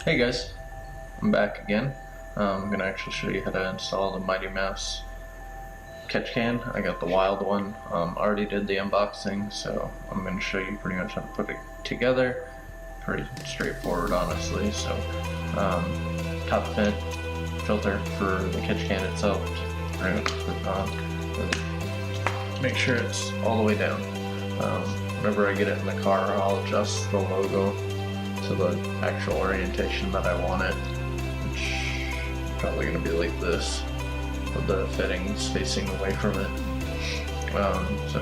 Hey guys, I'm back again. I'm gonna actually show you how to install the Mighty Mouse catch can. I got the wild one. Already did the unboxing, so I'm gonna show you pretty much how to put it together. Pretty straightforward, honestly. So, top vent filter for the catch can itself. Pretty much put it on. And make sure it's all the way down. Whenever I get it in the car, I'll adjust the logo to the actual orientation that I want it, which is probably going to be like this, with the fittings facing away from it. So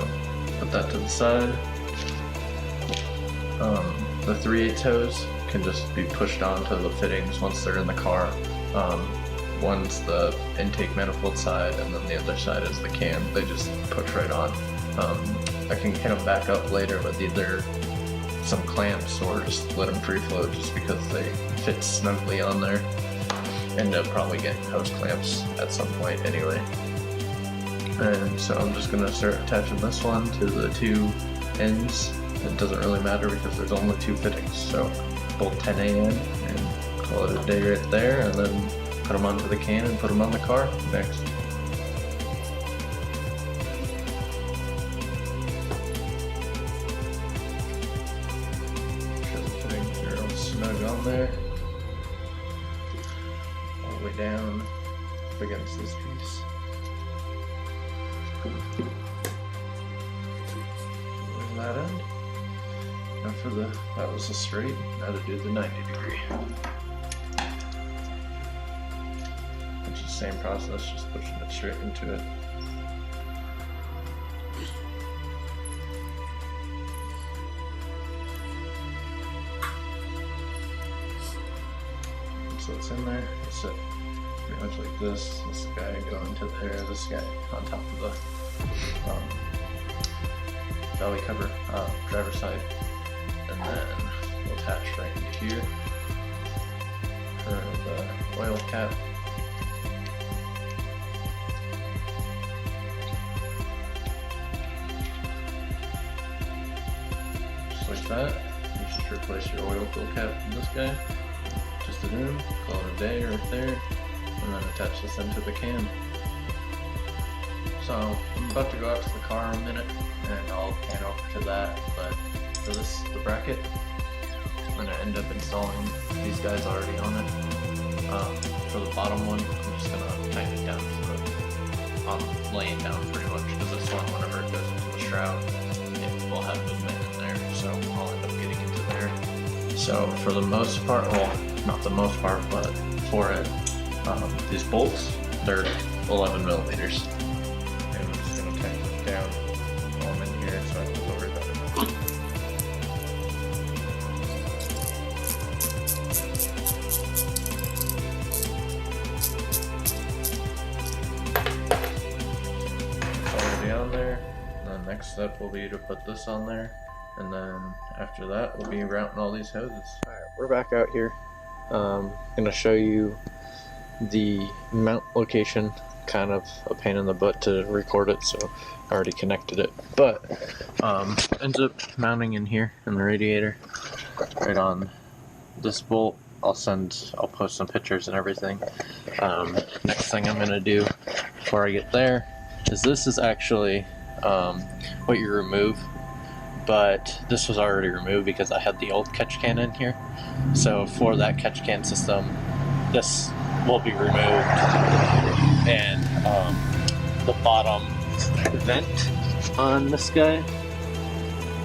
put that to the side. The 3/8 hose can just be pushed onto the fittings once they're in the car. One's the intake manifold side, and then the other side is the can. They just push right on. I can hit them back up later with either some clamps or just let them free flow just because they fit snugly on there. End up probably getting hose clamps at some point anyway. And so I'm just gonna start attaching this one to the two ends. It doesn't really matter because there's only two fittings, so bolt 10A in and call it a day right there, and then put them onto the can and put them on the car next. Snug on there, all the way down up against this piece. And that end. Now for that was the straight, now to do the 90-degree. It's the same process, just pushing it straight into it. So it's in there, it's set pretty much like this. This guy going to there, this guy on top of the belly cover, driver's side, and then we'll attach right into here for the oil cap. Just like that. You just replace your oil fill cap from this guy. Just it in, call it a day right there, and then attach this into the can. So I'm about to go out to the car in a minute, and I'll pan over to that, but for this, the bracket, I'm going to end up installing these guys already on it. For the bottom one, I'm just going to tighten it down so I'm laying down pretty much, because this one, whenever it goes into the shroud, it will have movement in there, so I'll end up getting into there. So for the most part, well, not the most part, but for it, these bolts, they're 11 millimeters. And I'm just going to tighten it down while I'm in here so I can lower that. It's already on there. The next step will be to put this on there. And then after that, we'll be routing all these hoses. Alright, we're back out here. Gonna show you the mount location. Kind of a pain in the butt to record it, so I already connected it. But ends up mounting in here in the radiator, right on this bolt. I'll post some pictures and everything. Next thing I'm gonna do before I get there is this is actually what you remove. But this was already removed because I had the old catch can in here. So for that catch can system, this will be removed, and the bottom vent on this guy,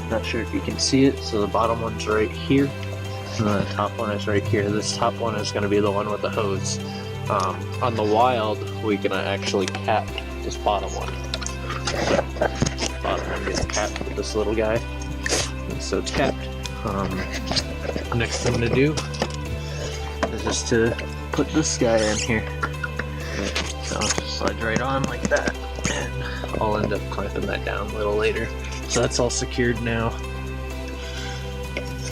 not sure if you can see it, so the bottom one's right here, and the top one is right here. This top one is going to be the one with the hose. On the Wild, we can actually cap this bottom one. Bottom one gets capped with this little guy, and so it's capped. Next thing to do is just to put this guy in here. So it slides right on like that, and I'll end up clamping that down a little later. So that's all secured now.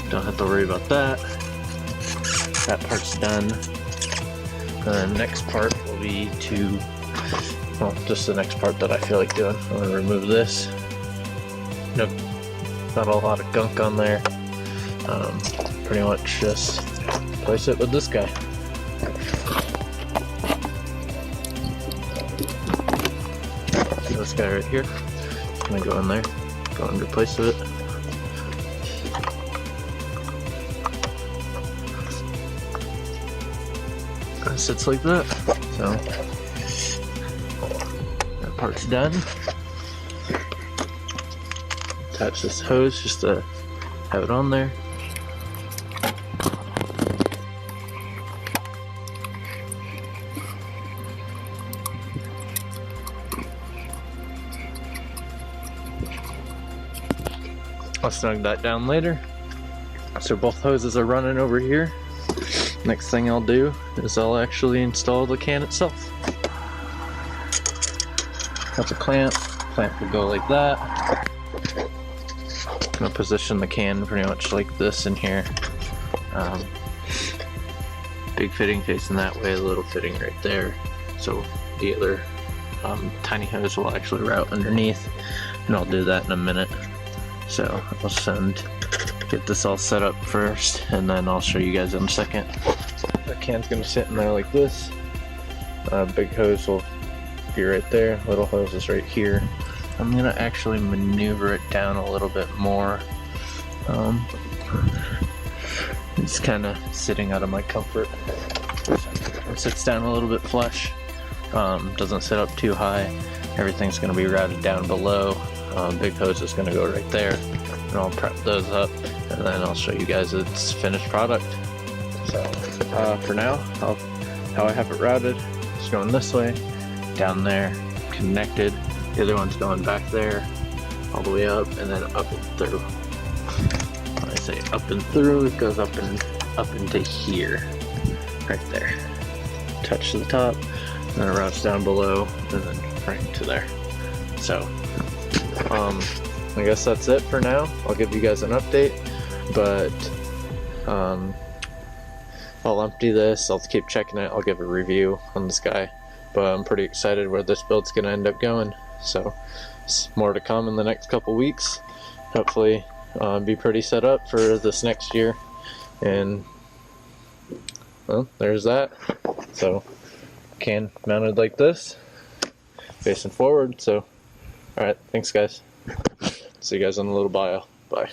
Don't have to worry about that. That part's done. The next part will be to, well, just the next part that I feel like doing. I'm gonna remove this. Nope, not a lot of gunk on there. Pretty much just put replace it with this guy. This guy right here. Gonna go in there, go and replace it. It sits like that. So that part's done. Attach this hose just to have it on there. I'll snug that down later. So both hoses are running over here. Next thing I'll do is I'll actually install the can itself. That's a clamp. Clamp will go like that. I'm gonna position the can pretty much like this in here. Big fitting facing that way, the little fitting right there. So the other tiny hose will actually route underneath, and I'll do that in a minute. So I'll get this all set up first, and then I'll show you guys in a second. The can's gonna sit in there like this. Big hose will be right there, little hose is right here. I'm gonna actually maneuver it down a little bit more. It's kind of sitting out of my comfort. It sits down a little bit flush, doesn't sit up too high. Everything's gonna be routed down below. Big hose is gonna go right there, and I'll prep those up, and then I'll show you guys its finished product. So for now, how I have it routed, it's going this way, down there, connected. The other one's going back there, all the way up, and then up and through. When I say up and through, it goes up into here, right there. Touch to the top, and then it routes down below, and then right into there. So I guess that's it for now. I'll give you guys an update, but I'll empty this, I'll keep checking it, I'll give a review on this guy, but I'm pretty excited where this build's gonna end up going. So it's more to come in the next couple weeks. Hopefully be pretty set up for this next year, and well, there's that. So can mounted like this, facing forward. So alright, thanks guys. See you guys in a little while. Bye.